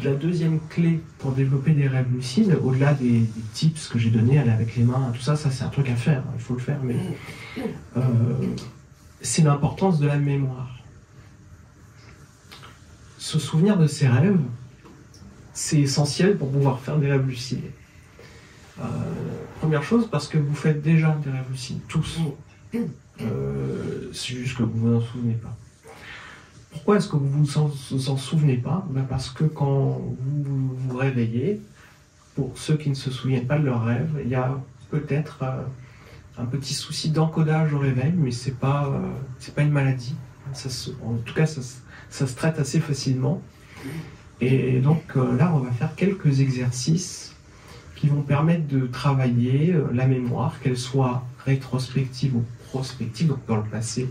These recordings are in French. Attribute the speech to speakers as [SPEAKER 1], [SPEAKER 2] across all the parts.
[SPEAKER 1] la deuxième clé pour développer des rêves lucides, au-delà des tips que j'ai donnés, aller avec les mains, tout ça, c'est un truc à faire, il faut le faire, mais c'est l'importance de la mémoire. Se souvenir de ses rêves, c'est essentiel pour pouvoir faire des rêves lucides. Première chose, parce que vous faites déjà des rêves lucides, tous. C'est juste que vous ne vous en souvenez pas. Pourquoi est-ce que vous ne vous en souvenez pas? Parce que quand vous vous réveillez, pour ceux qui ne se souviennent pas de leurs rêves, il y a peut-être un petit souci d'encodage au réveil, mais c'est pas une maladie. En tout cas, ça se traite assez facilement. Et donc là, on va faire quelques exercices qui vont permettre de travailler la mémoire, qu'elle soit rétrospective ou prospective, donc dans le passé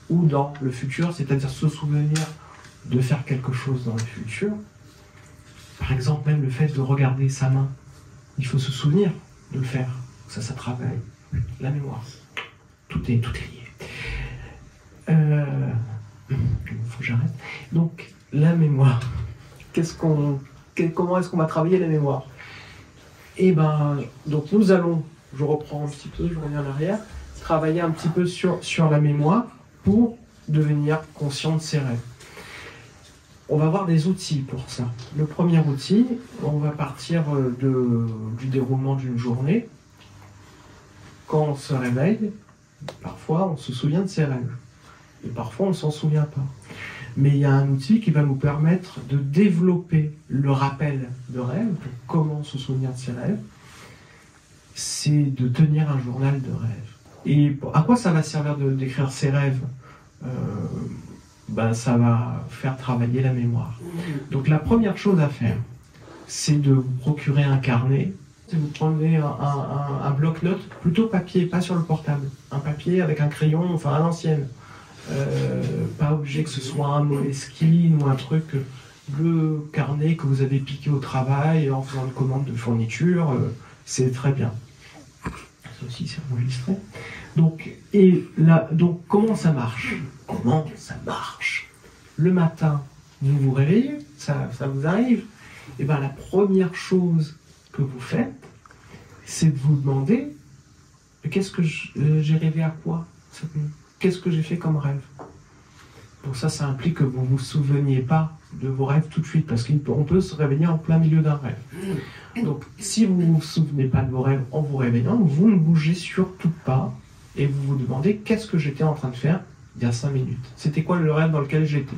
[SPEAKER 1] ou dans le futur, c'est-à-dire se souvenir de faire quelque chose dans le futur. Par exemple, même le fait de regarder sa main, il faut se souvenir de le faire. Ça travaille la mémoire. Tout est lié. Il faut que j'arrête. Donc, la mémoire. Comment est-ce qu'on va travailler la mémoire? Eh ben, donc nous allons, je reprends un petit peu, je reviens en arrière, travailler un petit peu sur la mémoire pour devenir conscient de ses rêves. On va avoir des outils pour ça. Le premier outil, on va partir du déroulement d'une journée. Quand on se réveille, parfois on se souvient de ses rêves. Et parfois on ne s'en souvient pas. Mais il y a un outil qui va nous permettre de développer le rappel de rêve, comment se souvenir de ses rêves. C'est de tenir un journal de rêve. Et à quoi ça va servir d'écrire ses rêves? Ça va faire travailler la mémoire. Donc la première chose à faire, c'est de vous procurer un carnet. Vous prenez un bloc-notes, plutôt papier, pas sur le portable. Un papier avec un crayon, enfin à l'ancienne. Pas obligé que ce soit un Moleskine ou un truc, le carnet que vous avez piqué au travail en faisant une commande de fourniture, c'est très bien. Ça aussi c'est enregistré. Donc comment ça marche? Le matin, vous vous réveillez, ça vous arrive. Et bien la première chose que vous faites, c'est de vous demander qu'est-ce que j'ai rêvé à quoi cette nuit? Qu'est-ce que j'ai fait comme rêve? Pour ça implique que vous ne vous souveniez pas de vos rêves tout de suite, parce qu'on peut se réveiller en plein milieu d'un rêve. Donc, si vous ne vous souvenez pas de vos rêves en vous réveillant, vous ne bougez surtout pas, et vous vous demandez qu'est-ce que j'étais en train de faire il y a 5 minutes. C'était quoi le rêve dans lequel j'étais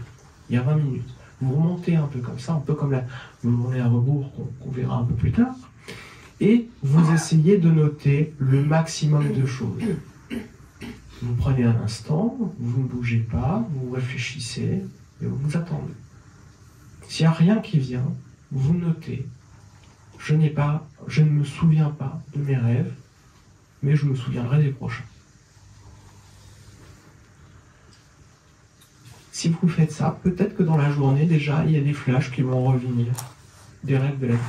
[SPEAKER 1] il y a 20 minutes. Vous remontez un peu comme ça, un peu comme la journée à rebours qu'on verra un peu plus tard, et vous essayez de noter le maximum de choses. Vous prenez un instant, vous ne bougez pas, vous réfléchissez et vous attendez. S'il n'y a rien qui vient, vous notez. Je ne me souviens pas de mes rêves, mais je me souviendrai des prochains. Si vous faites ça, peut-être que dans la journée, déjà, il y a des flashs qui vont revenir, des rêves de la vie.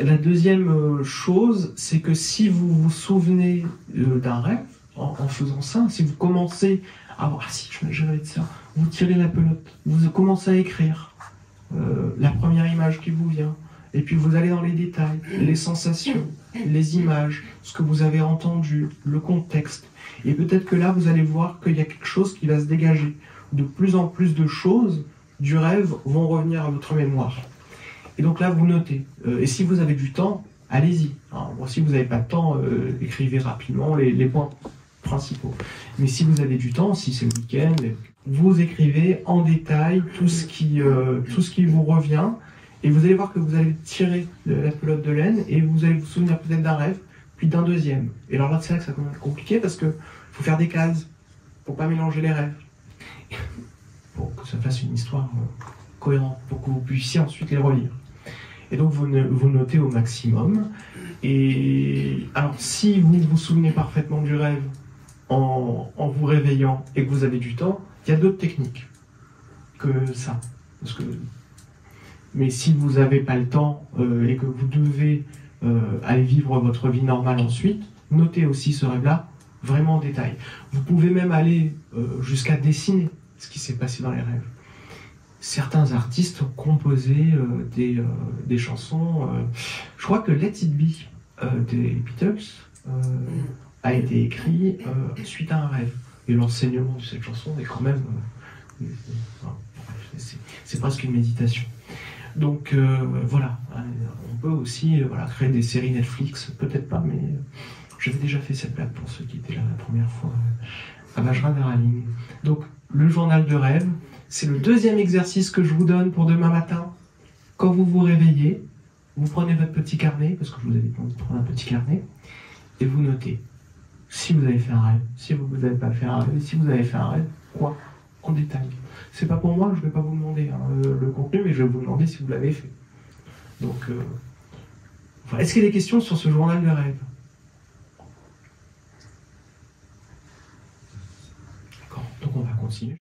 [SPEAKER 1] La deuxième chose, c'est que si vous vous souvenez d'un rêve, en faisant ça, si vous commencez à voir, si je rêve de ça, vous tirez la pelote, vous commencez à écrire la première image qui vous vient, et puis vous allez dans les détails, les sensations, les images, ce que vous avez entendu, le contexte, et peut-être que là, vous allez voir qu'il y a quelque chose qui va se dégager. De plus en plus de choses du rêve vont revenir à votre mémoire. Et donc là, vous notez. Et si vous avez du temps, allez-y. Si vous n'avez pas de temps, écrivez rapidement les points principaux. Mais si vous avez du temps, si c'est le week-end, vous écrivez en détail tout ce qui vous revient. Et vous allez voir que vous allez tirer la pelote de laine et vous allez vous souvenir peut-être d'un rêve, puis d'un deuxième. Et alors là, c'est là que ça commence à être compliqué parce qu'il faut faire des cases pour ne pas mélanger les rêves. Pour que ça fasse une histoire cohérente, pour que vous puissiez ensuite les relire. Et donc vous notez au maximum. Et alors si vous vous souvenez parfaitement du rêve en vous réveillant et que vous avez du temps, il y a d'autres techniques que ça. Mais si vous n'avez pas le temps et que vous devez aller vivre votre vie normale ensuite, notez aussi ce rêve-là vraiment en détail. Vous pouvez même aller jusqu'à dessiner ce qui s'est passé dans les rêves. Certains artistes ont composé des chansons. Je crois que Let It Be des Beatles a été écrit suite à un rêve. Et l'enseignement de cette chanson est quand même... c'est presque une méditation. Donc voilà, on peut aussi créer des séries Netflix, peut-être pas, mais j'avais déjà fait cette blague pour ceux qui étaient là la première fois à Bajra Darling. Donc le journal de rêve, c'est le deuxième exercice que je vous donne pour demain matin. Quand vous vous réveillez, vous prenez votre petit carnet, parce que je vous avais demandé de prendre un petit carnet, et vous notez si vous avez fait un rêve, si vous n'avez pas fait un rêve, et si vous avez fait un rêve, quoi, en détail. C'est pas pour moi, je ne vais pas vous demander le contenu, mais je vais vous demander si vous l'avez fait. Donc, est-ce qu'il y a des questions sur ce journal de rêve? D'accord, donc on va continuer.